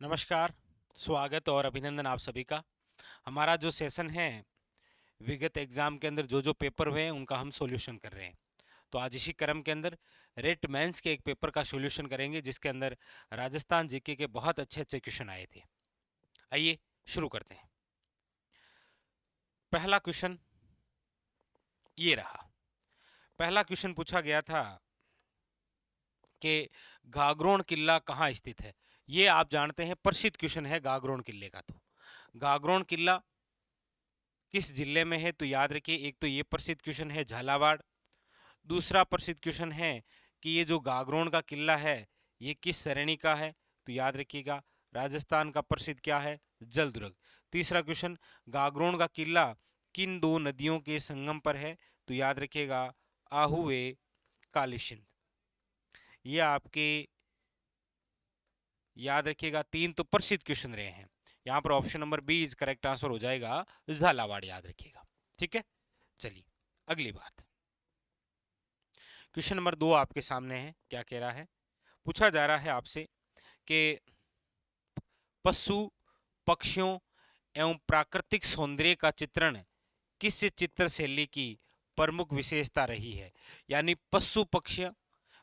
नमस्कार, स्वागत और अभिनंदन आप सभी का। हमारा जो सेशन है, विगत एग्जाम के अंदर जो जो पेपर हुए हैं उनका हम सॉल्यूशन कर रहे हैं। तो आज इसी क्रम के अंदर रेट मेंस के एक पेपर का सॉल्यूशन करेंगे जिसके अंदर राजस्थान जीके के बहुत अच्छे अच्छे क्वेश्चन आए थे। आइए शुरू करते हैं। पहला क्वेश्चन ये रहा। पहला क्वेश्चन पूछा गया था कि गागरोन किला कहाँ स्थित है। ये आप जानते हैं, प्रसिद्ध क्वेश्चन है गागरोन किले का। तो गागरोन किला किस जिले में है, तो याद रखिए, एक तो ये प्रसिद्ध क्वेश्चन है झालावाड़। दूसरा प्रसिद्ध क्वेश्चन है कि ये जो गागरोन का किला है ये किस श्रेणी का है, तो याद रखिएगा राजस्थान का प्रसिद्ध क्या है, जलदुर्ग। तीसरा क्वेश्चन, गागरोन का किला किन दो नदियों के संगम पर है, तो याद रखिएगा आहू व काली सिंध। ये आपके याद रखिएगा तीन तो प्रसिद्ध क्वेश्चन रहे हैं। यहाँ पर option number B is correct answer हो जाएगा, झालावाड़, याद रखिएगा। ठीक है, चलिए अगली बात। क्वेश्चन नंबर 2 आपके सामने है। क्या कह रहा है, पूछा जा रहा है आपसे कि पशु पक्षियों एवं प्राकृतिक सौंदर्य का चित्रण किस चित्र शैली की प्रमुख विशेषता रही है। यानी पशु पक्षी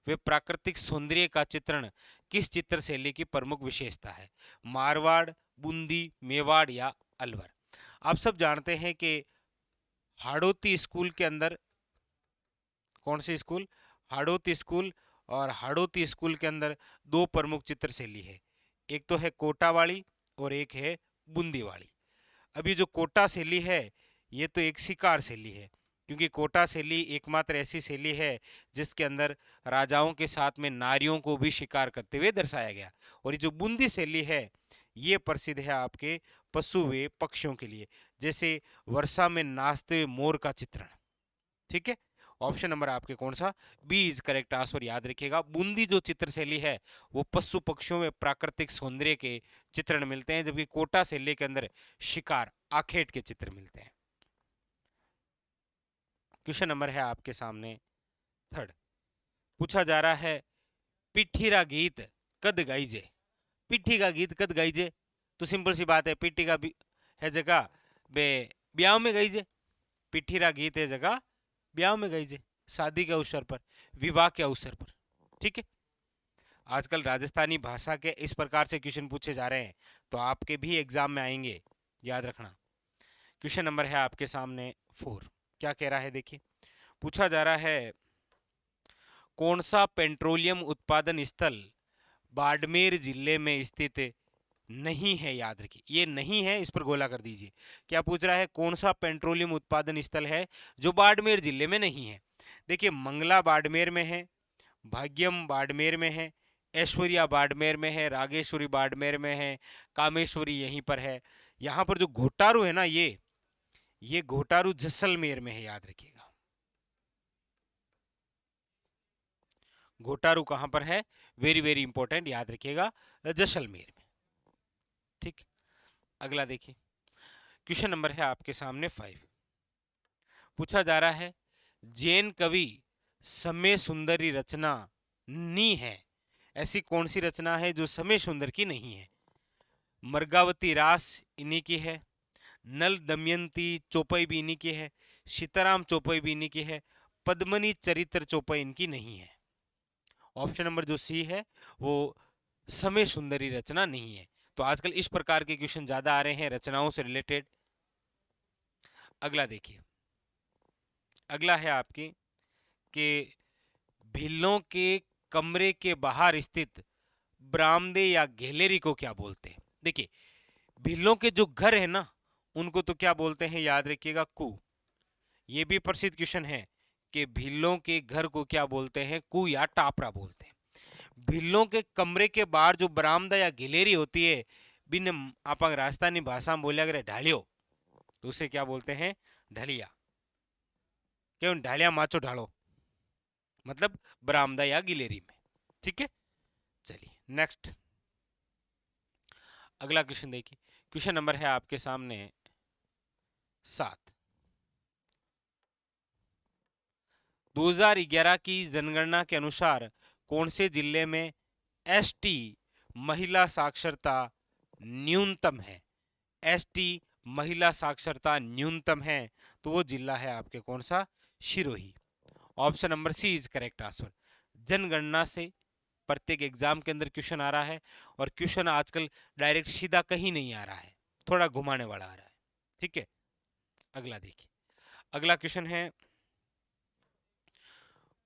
वे प्राकृतिक सौंदर्य का चित्रण किस चित्र शैली की प्रमुख विशेषता है। मारवाड़, बूंदी, मेवाड़ या अलवर। आप सब जानते हैं कि हाड़ौती स्कूल के अंदर, कौन सी स्कूल, हाड़ौती स्कूल, और हाड़ौती स्कूल के अंदर दो प्रमुख चित्र शैली है। एक तो है कोटा वाली और एक है बूंदी वाली। अभी जो कोटा शैली है ये तो एक शिकार शैली है, क्योंकि कोटा शैली एकमात्र ऐसी शैली है जिसके अंदर राजाओं के साथ में नारियों को भी शिकार करते हुए दर्शाया गया। और ये जो बूंदी शैली है ये प्रसिद्ध है आपके पशु व पक्षियों के लिए, जैसे वर्षा में नाचते हुए मोर का चित्रण। ठीक है, ऑप्शन नंबर आपके कौन सा, बी इज करेक्ट आंसर। याद रखिएगा बूंदी जो चित्र शैली है वो पशु पक्षियों में प्राकृतिक सौंदर्य के चित्रण मिलते हैं, जबकि कोटा शैली के अंदर शिकार आखेट के चित्र मिलते हैं। क्वेश्चन नंबर है आपके सामने थर्ड। पूछा जा रहा है पिट्ठी रा गीत कद गाइजे। पिट्ठी का गीत कद गाइजे, तो सिंपल सी बात है, पिट्ठी का है जगह बे ब्याह में गाइजे। पिट्ठी रा गीत है जगह ब्याह में गाइजे, शादी के अवसर पर, विवाह के अवसर पर। ठीक है, आजकल राजस्थानी भाषा के इस प्रकार से क्वेश्चन पूछे जा रहे हैं तो आपके भी एग्जाम में आएंगे, याद रखना। क्वेश्चन नंबर है आपके सामने 4। क्या कह रहा है देखिए, पूछा जा रहा है कौन सा पेट्रोलियम उत्पादन स्थल बाड़मेर जिले में स्थित नहीं है। याद रखिए ये नहीं है, इस पर गोला कर दीजिए। क्या पूछ रहा है, कौन सा पेट्रोलियम उत्पादन स्थल है जो बाड़मेर जिले में नहीं है। देखिए मंगला बाड़मेर में है, भाग्यम बाड़मेर में है, ऐश्वर्या बाड़मेर में है, रागेश्वरी बाड़मेर में है, कामेश्वरी यहीं पर है। यहाँ पर जो घोटारू है ना, ये घोटारू जैसलमेर में है, याद रखिएगा। घोटारू कहाँ पर है, वेरी वेरी इंपॉर्टेंट, याद रखिएगा, जैसलमेर में। ठीक, अगला देखिए। क्वेश्चन नंबर है आपके सामने 5। पूछा जा रहा है जैन कवि समय सुंदरी रचना नी है, ऐसी कौन सी रचना है जो समय सुंदर की नहीं है। मर्गावती रास इन्हीं की है, नल दमयंती चौपाई भी इन्हीं की है, सीताराम चौपाई भी इन्हीं की है, पद्मनी चरित्र चौपाई इनकी नहीं है। ऑप्शन नंबर जो सी है वो समय सुंदरी रचना नहीं है। तो आजकल इस प्रकार के क्वेश्चन ज्यादा आ रहे हैं रचनाओं से रिलेटेड। अगला देखिए, अगला है आपकी कि भिल्लों के कमरे के बाहर स्थित बरामदे या गैलरी को क्या बोलते हैं। देखिए भिल्लों के जो घर है ना उनको तो क्या बोलते हैं, याद रखिएगा कू। ये भी प्रसिद्ध क्वेश्चन है कि भिल्लों के घर को क्या बोलते हैं, कू या टापरा बोलते हैं। भिल्लों के कमरे के बाहर जो बरामदा या गैलरी होती है, बिन आप राजस्थानी भाषा में बोले अगर ढालियो तो उसे क्या बोलते हैं, ढलिया। क्यों, ढालिया माचो ढालो, मतलब बरामदा या गिलेरी में। ठीक है, चलिए नेक्स्ट अगला क्वेश्चन देखिए। क्वेश्चन नंबर है आपके सामने 7। 2011 की जनगणना के अनुसार कौन से जिले में एसटी महिला साक्षरता न्यूनतम है, एसटी महिला साक्षरता न्यूनतम है, तो वो जिला है आपके कौन सा, Sirohi. Option number C is correct answer. जनगणना से प्रत्येक एग्जाम के अंदर क्वेश्चन आ रहा है, और क्वेश्चन आजकल डायरेक्ट सीधा कहीं नहीं आ रहा है, थोड़ा घुमाने वाला आ रहा है। ठीक है, अगला देखिए। अगला क्वेश्चन है,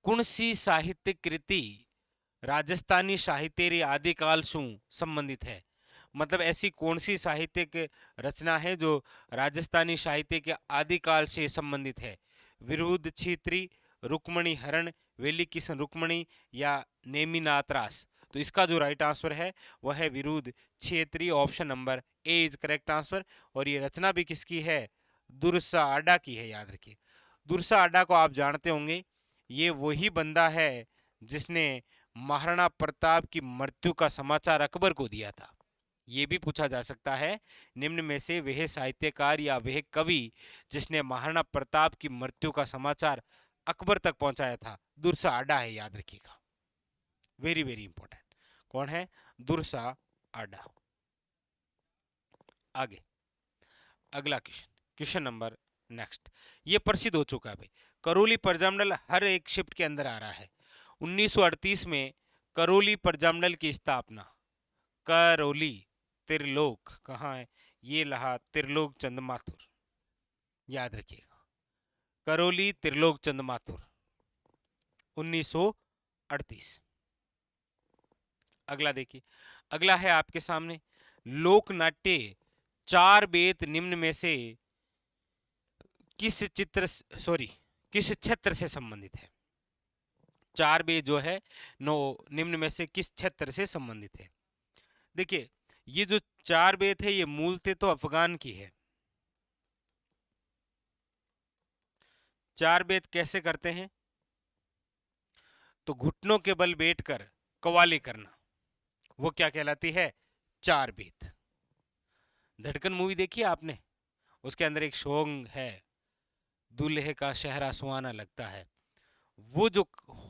कुणसी साहित्य कृति राजस्थानी साहित्य आदिकाल से संबंधित है। मतलब ऐसी कौन सी साहित्यिक रचना है जो राजस्थानी साहित्य के आदिकाल से संबंधित है। विरुद्ध छेत्री, रुक्मणी हरण, वेली किशन रुक्मणी या नेमिनाथ रास। तो इसका जो राइट आंसर है वह है विरुद्ध Chhetri, option number A is correct answer. और ये रचना भी किसकी है, दुर्सा आडा की है, याद रखिए। दुर्सा आडा को आप जानते होंगे, ये वही बंदा है जिसने महाराणा प्रताप की मृत्यु का समाचार अकबर को दिया था। ये भी पूछा जा सकता है, निम्न में से वह साहित्यकार या वह कवि जिसने महाराणा प्रताप की मृत्यु का समाचार अकबर तक पहुंचाया था। दुर्सा आडा है, याद रखिएगा, वेरी वेरी इंपॉर्टेंट। कौन है, दुर्सा आडा। आगे अगला क्वेश्चन, क्वेश्चन नंबर नेक्स्ट। ये प्रसिद्ध हो चुका है भाई, करौली प्रजामंडल हर एक शिफ्ट के अंदर आ रहा है। 1938 में करौली प्रजामंडल की स्थापना, करौली त्रिलोक कहाँ है, ये लहा त्रिलोक चंद माथुर, याद रखिएगा, करौली त्रिलोक चंद माथुर 1938। अगला देखिए, अगला है आपके सामने, लोक नाट्य चार बेत निम्न में से किस क्षेत्र से संबंधित है। चार बेत जो है नो निम्न में से किस क्षेत्र से संबंधित है। देखिए, ये जो चार बेत है ये मूलतः तो अफगान की है। चार बेत कैसे करते हैं, तो घुटनों के बल बैठकर कव्वाली करना, वो क्या कहलाती है, चार बेत। धड़कन मूवी देखी आपने, उसके अंदर एक सॉन्ग है, दूल्हे का शहरा सुहाना लगता है, वो जो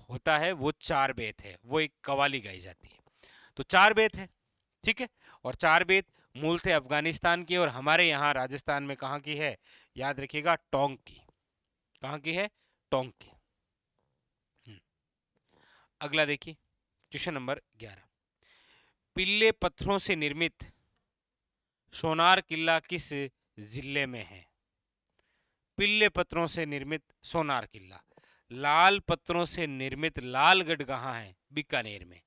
होता है वो चार बेत है, वो एक कव्वाली गाई जाती है। तो चार बेत है, ठीक है। और चार बेत मूलतः अफगानिस्तान की, और हमारे यहाँ राजस्थान में कहाँ की है, याद रखिएगा, टोंक की। कहाँ की है, टोंक की। अगला देखिए, क्वेश्चन नंबर 11। पीले पत्थरों से निर्मित सोनार किला किस जिले में है। पीले पत्थरों से निर्मित सोनार किला, लाल पत्थरों से निर्मित लालगढ़ कहाँ है, बीकानेर में।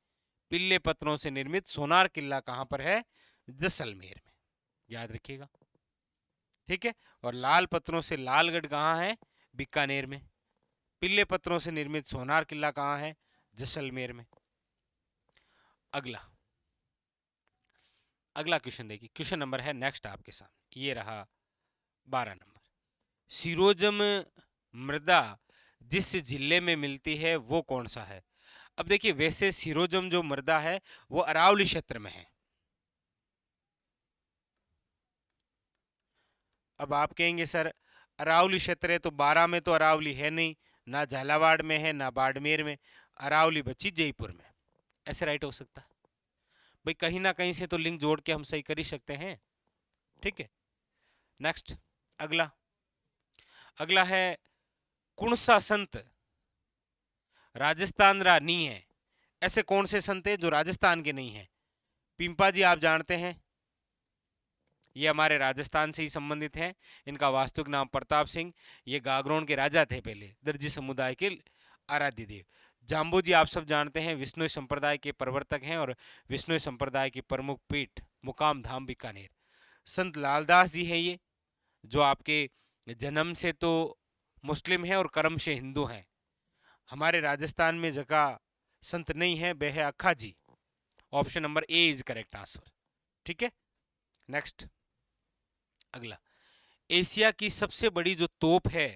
पीले पत्थरों से निर्मित सोनार किला कहाँ पर है, जैसलमेर में, याद रखिएगा, ठीक है। और लाल पत्थरों से लालगढ़ कहाँ है, बीकानेर में। पीले पत्थरों से निर्मित सोनार किला कहाँ है, जैसलमेर में। अगला अगला क्वेश्चन देखिए, क्वेश्चन नंबर है नेक्स्ट आपके सामने, ये रहा 12 नंबर। सिरोजम मृदा जिस जिले में मिलती है वो कौन सा है। अब देखिए, वैसे सिरोजम जो मृदा है वो अरावली क्षेत्र में है। अब आप कहेंगे सर अरावली क्षेत्र है तो 12 में तो अरावली है नहीं, ना झालावाड़ में है ना बाड़मेर में, अरावली बची जयपुर में। ऐसे राइट हो सकता है भाई, कहीं ना कहीं से तो लिंक जोड़ के हम सही कर ही सकते हैं, ठीक है। नेक्स्ट अगला अगला है, कुणसा संत राजस्थान रा नहीं है। ऐसे कौन से संत है जो राजस्थान के नहीं है। पिंपा जी आप जानते हैं, ये हमारे राजस्थान से ही संबंधित हैं। इनका वास्तविक नाम प्रताप सिंह, ये गागरोन के राजा थे पहले, दर्जी समुदाय के आराध्य देव। जाम्बू जी आप सब जानते हैं, विष्णु संप्रदाय के प्रवर्तक हैं और विष्णु संप्रदाय की प्रमुख पीठ मुकाम धाम बीकानेर। संत लालदास जी हैं, ये जो आपके जन्म से तो मुस्लिम हैं और कर्म से हिंदू हैं। हमारे राजस्थान में जगह संत नहीं है, वह है अक्खा जी। Option number A is correct answer, ठीक है। नेक्स्ट अगला, एशिया की सबसे बड़ी जो तोप है,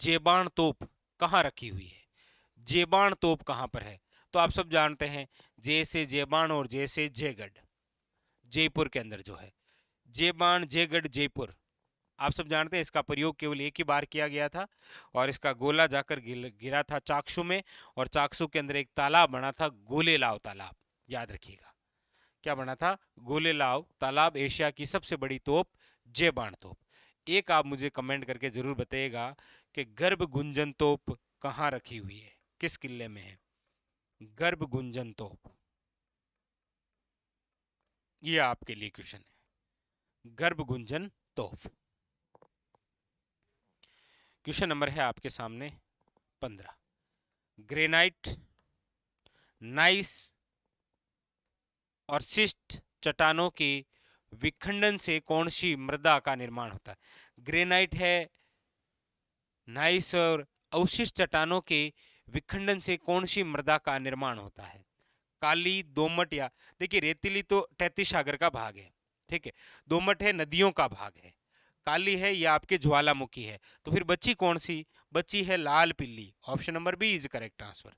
जेबान तोप, कहाँ रखी हुई है। जेबान तोप कहाँ पर है, तो आप सब जानते हैं, जैसे जेबान और जैसे जयगढ़, जयपुर के अंदर जो है, जेबान जयगढ़ जयपुर। आप सब जानते हैं इसका प्रयोग केवल एक ही बार किया गया था, और इसका गोला जाकर गिरा था चाकसू में, और चाकसू के अंदर एक तालाब बना था, गोलेलाव तालाब, याद रखिएगा। क्या बना था? गोलेलाव तालाब एशिया की सबसे बड़ी तोप जे बाण तोप। एक आप मुझे कमेंट करके जरूर बताइएगा कि गर्भ गुंजन तोप कहाँ रखी हुई है, किस किले में है गर्भ गुंजन तोप? ये आपके लिए क्वेश्चन है, गर्भ गुंजन तोप। क्वेश्चन नंबर है आपके सामने 15। ग्रेनाइट, नाइस और शिस्ट चट्टानों के विखंडन से कौन सी मृदा का निर्माण होता है? ग्रेनाइट है, नाइस और अवशिष्ट चट्टानों के विखंडन से कौन सी मृदा का निर्माण होता है? काली, दोमट या देखिए रेतीली तो तैतीस सागर का भाग है, ठीक है। दोमट है नदियों का भाग है, काली है या आपके ज्वालामुखी है, तो फिर बच्ची कौन सी? बच्ची है लाल पीली। Option number B is correct answer.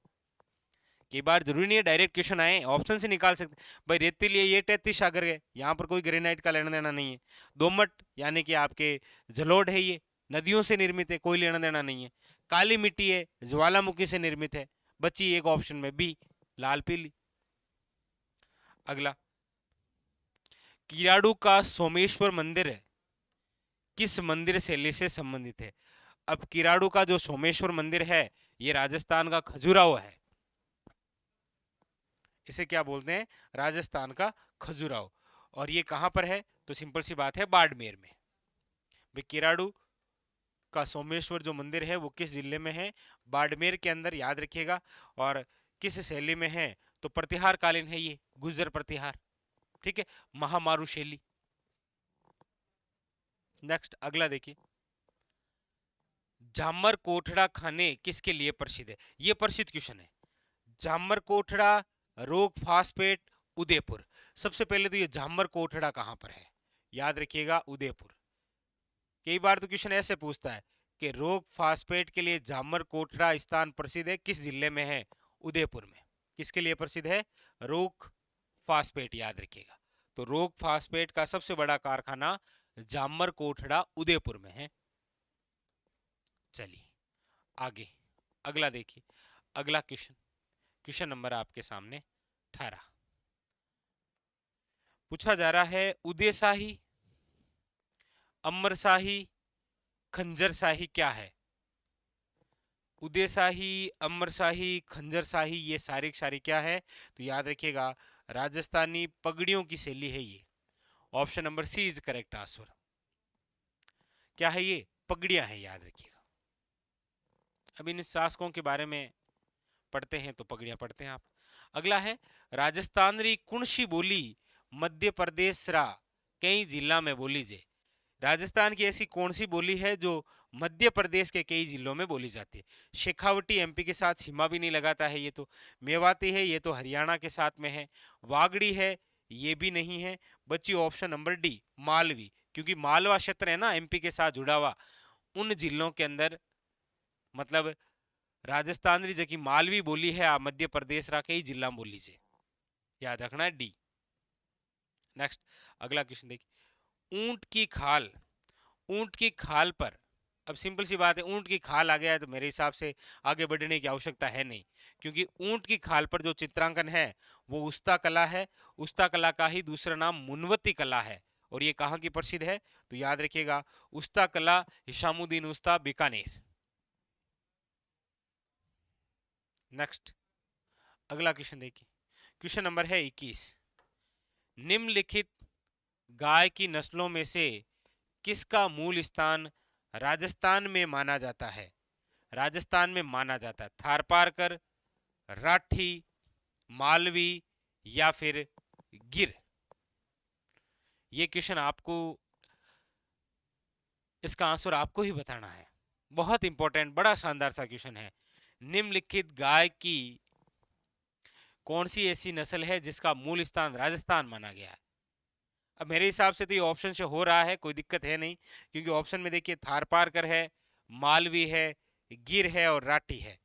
कई बार जरूरी नहीं है डायरेक्ट क्वेश्चन आए, ऑप्शन से निकाल सकते। भाई रेतीली है ये 33 सागर है, यहाँ पर कोई ग्रेनाइट का लेना देना नहीं है। दोमट यानी कि आपके जलोढ़ है, ये नदियों से निर्मित है, कोई लेना देना नहीं है। काली मिट्टी है, ज्वालामुखी से निर्मित है। बची एक ऑप्शन में बी, लाल पीली। अगला, किराड़ू का सोमेश्वर मंदिर है किस मंदिर शैली से संबंधित है? अब किराड़ू का जो सोमेश्वर मंदिर है ये राजस्थान का खजुराहो है। इसे क्या बोलते हैं? राजस्थान का खजुराहो। और ये कहां पर है? तो सिंपल सी बात है, बाड़मेर में। भाई किराड़ू का सोमेश्वर जो मंदिर है वो किस जिले में है? बाड़मेर के अंदर, याद रखिएगा। और किस शैली में है? तो प्रतिहार कालीन है ये, गुर्जर प्रतिहार, ठीक है, महामारू शैली। नेक्स्ट अगला देखिए, जामर कोठड़ा खाने किसके लिए प्रसिद्ध है? ये प्रसिद्ध क्वेश्चन है। जामर कोठड़ा, रोग फास्फेट, उदयपुर। सबसे पहले तो ये जामर कोठड़ा कहां पर है? याद रखिएगा उदयपुर। कई बार तो क्वेश्चन ऐसे पूछता है कि रोग फास्फेट के लिए जामर कोठड़ा स्थान प्रसिद्ध है, किस जिले में है? उदयपुर में। किसके लिए प्रसिद्ध है? रोग फास्फेट, याद रखिएगा। तो रोग फास्फेट का सबसे बड़ा कारखाना जामर कोठड़ा उदयपुर में है। चलिए आगे अगला देखिए। अगला क्वेश्चन, क्वेश्चन नंबर आपके सामने 18 पूछा जा रहा है, उदयशाही, अमरशाही, खंजरशाही क्या है? उदयशाही, अमरशाही, खंजरशाही ये सारी सारी क्या है? तो याद रखिएगा राजस्थानी पगड़ियों की शैली है ये। Option number C is correct answer. क्या है ये? पगड़ियां है, याद रखिएगा। अब इन शासकों के बारे में पढ़ते हैं तो पगड़ियां पढ़ते हैं आप। अगला है, राजस्थान री कुणसी बोली मध्य प्रदेश रा कई जिला में बोली जे। राजस्थान की ऐसी कौन सी बोली है जो मध्य प्रदेश के कई जिलों में बोली जाती है? शेखावटी एमपी के साथ सीमा भी नहीं लगाता है ये तो। मेवाती है, ये तो हरियाणा के साथ में है। वागड़ी है, ये भी नहीं है। बची ऑप्शन नंबर डी, मालवी, क्योंकि मालवा क्षेत्र है ना एमपी के साथ जुड़ा हुआ, उन जिलों के अंदर मतलब राजस्थान री जकी मालवी बोली है आ मध्य प्रदेश रा कई जिला में बोली से, याद रखना है डी। नेक्स्ट अगला क्वेश्चन देखिए, ऊंट की खाल, ऊंट की खाल पर, अब सिंपल सी बात है, ऊंट की खाल आ गया है तो मेरे हिसाब से आगे बढ़ने की आवश्यकता है नहीं, क्योंकि ऊंट की खाल पर जो चित्रांकन है वो उस्ता कला है। उस्ता कला का ही दूसरा नाम मुनवती कला है। और ये कहाँ की प्रसिद्ध है? तो याद रखिएगा उस्ता कला, हिशामुद्दीन उस्ता, बीकानेर। नेक्स्ट अगला क्वेश्चन देखिए, क्वेश्चन नंबर है 21। निम्नलिखित गाय की नस्लों में से किसका मूल स्थान राजस्थान में माना जाता है? राजस्थान में माना जाता है, थारपारकर, राठी, मालवी या फिर गिर। ये क्वेश्चन आपको, इसका आंसर आपको ही बताना है। बहुत इंपॉर्टेंट, बड़ा शानदार सा क्वेश्चन है। निम्नलिखित गाय की कौन सी ऐसी नस्ल है जिसका मूल स्थान राजस्थान माना गया है? अब मेरे हिसाब से तो ये ऑप्शन से हो रहा है, कोई दिक्कत है नहीं, क्योंकि ऑप्शन में देखिए थारपारकर है, मालवी है, गिर है और राठी है।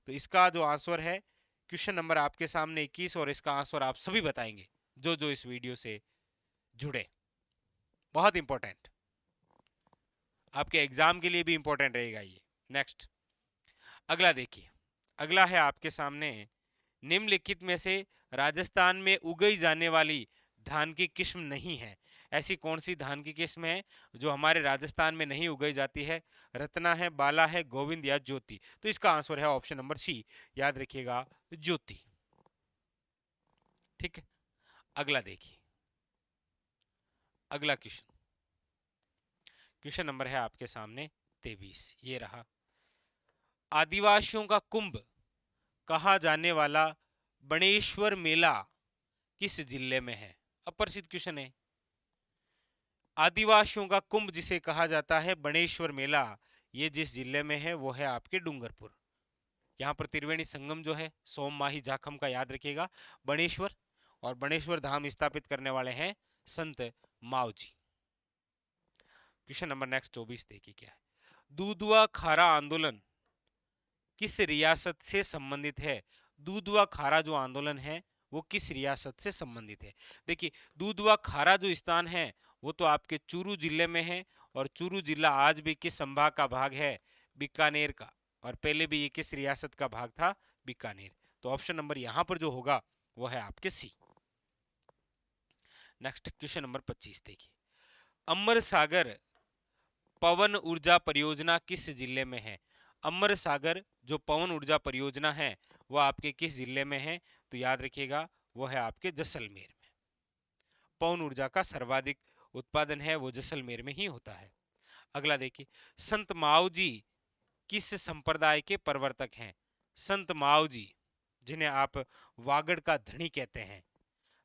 तो इसका जो आंसर है, क्वेश्चन नंबर आपके सामने 21, और इसका आंसर आप सभी बताएंगे जो जो इस वीडियो से जुड़े। बहुत इंपॉर्टेंट, आपके एग्जाम के लिए भी इंपॉर्टेंट रहेगा ये। नेक्स्ट अगला देखिए, अगला है आपके सामने, निम्नलिखित में से राजस्थान में उगाई जाने वाली धान की किस्म नहीं है? ऐसी कौन सी धान की किस्म है जो हमारे राजस्थान में नहीं उगाई जाती है? रत्ना है, बाला है, गोविंद या ज्योति? तो इसका आंसर है ऑप्शन नंबर सी, याद रखिएगा, ज्योति। ठीक है, अगला देखिए, अगला क्वेश्चन, क्वेश्चन नंबर है आपके सामने 23, ये रहा। आदिवासियों का कुंभ कहा जाने वाला बणेश्वर मेला किस जिले में है? अप्रसिद्ध क्वेश्चन है। आदिवासियों का कुंभ जिसे कहा जाता है बणेश्वर मेला, ये जिस जिले में है वो है आपके डूंगरपुर। यहाँ पर त्रिवेणी संगम जो है सोम माही जाखम का, याद रखिएगा, बणेश्वर, और बणेश्वर धाम स्थापित करने वाले हैं संत मावजी। क्वेश्चन नंबर नेक्स्ट 24 देखिए क्या है। दूधवा खारा आंदोलन किस रियासत से संबंधित है? दूधवा खारा जो आंदोलन है वो किस रियासत से संबंधित है? देखिए, दूधवा खारा जो स्थान है वो तो आपके चूरू जिले में है, और चूरू जिला आज भी किस संभाग का भाग है? बीकानेर का। और पहले भी ये किस रियासत का भाग था? बीकानेर। तो ऑप्शन नंबर यहां पर जो होगा वो है आपके सी। नेक्स्ट क्वेश्चन नंबर 25 देखिए। अमर सागर पवन ऊर्जा परियोजना किस जिले में है? अमर सागर जो पवन ऊर्जा परियोजना है वो आपके किस जिले में है? तो याद रखिएगा वो है आपके जैसलमेर में। पवन ऊर्जा का सर्वाधिक उत्पादन है वो जैसलमेर में ही होता है। अगला देखिए, संत मावजी किस संप्रदाय के प्रवर्तक हैं? संत मावजी, जिन्हें आप वागड़ का धनी कहते हैं,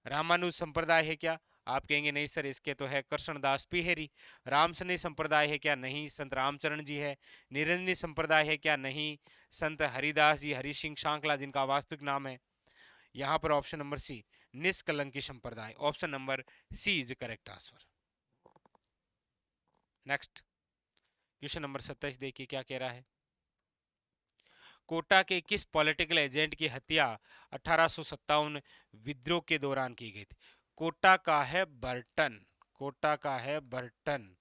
रामानुज संप्रदाय है क्या? आप कहेंगे नहीं सर, इसके तो है कृष्णदास पिहेरी। रामसनी संप्रदाय है क्या? नहीं, संत रामचरण जी है। निरंजनी संप्रदाय है क्या? नहीं, संत हरिदास जी, हरि सिंह शांकला जिनका वास्तविक नाम है। यहाँ पर ऑप्शन नंबर सी, निष्कलंकी संप्रदाय, option number C is correct answer. Next question number 27 देखिए क्या कह रहा है। कोटा के किस पॉलिटिकल एजेंट की हत्या 1857 विद्रोह के दौरान की गई थी? कोटा का है बर्टन, कोटा का है बर्टन,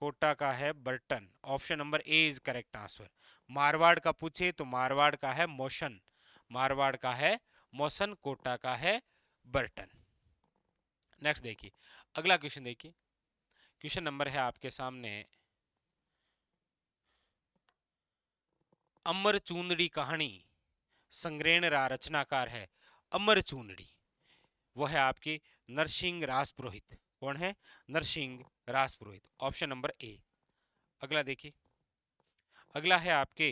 कोटा का है Burton, option number A is correct answer. Marwar का पूछे तो मारवाड़ का है मोशन, मारवाड़ का है मोशन, कोटा का है बर्टन। नेक्स्ट देखिए, अगला क्वेश्चन देखिए, क्वेश्चन नंबर है आपके सामने, अमर चूंदड़ी कहानी संग्रहण रचनाकार है। अमर चूंदड़ी वो है आपके नरसिंह राजपुरोहित। कौन है? नरसिंह राजपुरोहित, ऑप्शन नंबर ए। अगला देखिए, अगला है आपके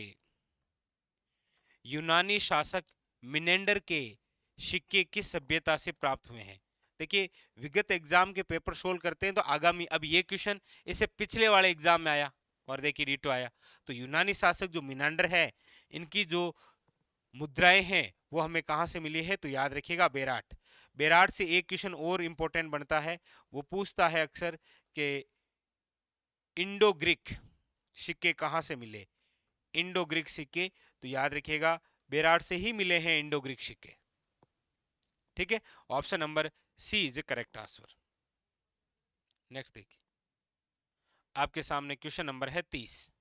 यूनानी शासक मिनेंडर के सिक्के किस सभ्यता से प्राप्त हुए हैं? देखिए, विगत एग्जाम के पेपर सोल्व करते हैं तो आगामी, अब ये क्वेश्चन इससे पिछले वाले एग्जाम में आया और देखिए रीटो आया। तो यूनानी शासक जो मिनेंडर है, इनकी जो मुद्राएं हैं वो हमें कहां से मिली है? तो याद रखिएगा बेराट। बेराट से एक क्वेश्चन और इंपॉर्टेंट बनता है, वो पूछता है अक्सर कि इंडो ग्रीक सिक्के कहां से मिले? इंडो ग्रीक सिक्के, तो याद रखिएगा बेराट से ही मिले हैं इंडो ग्रीक सिक्के। ठीक है, option number C is correct answer. Next देखिए, आपके सामने क्वेश्चन नंबर है 30,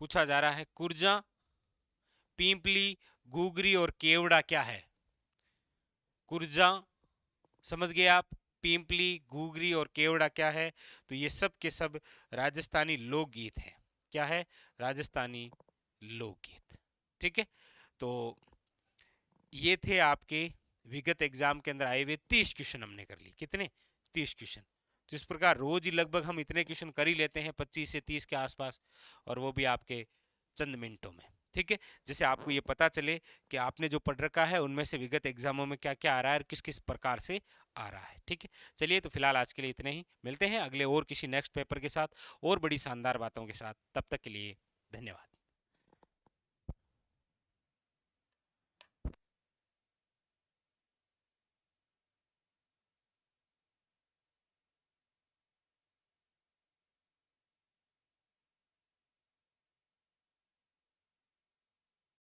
पूछा जा रहा है कुर्जा, पींपली, घुघरी और केवड़ा क्या है? कुर्जा समझ गए आप, पींपली, घुघरी और केवड़ा क्या है? तो ये सब के सब राजस्थानी लोकगीत हैं। क्या है? राजस्थानी लोकगीत। ठीक है, तो ये थे आपके विगत एग्जाम के अंदर आए हुए 30 क्वेश्चन हमने कर लिए। कितने? 30 क्वेश्चन। तो इस प्रकार रोज ही लगभग हम इतने क्वेश्चन कर ही लेते हैं, 25 से 30 के आसपास, और वो भी आपके चंद मिनटों में। ठीक है, जैसे आपको ये पता चले कि आपने जो पढ़ रखा है उनमें से विगत एग्जामों में क्या क्या आ रहा है और किस किस प्रकार से आ रहा है। ठीक है, चलिए तो फिलहाल आज के लिए इतने ही, मिलते हैं अगले और किसी नेक्स्ट पेपर के साथ और बड़ी शानदार बातों के साथ। तब तक के लिए धन्यवाद।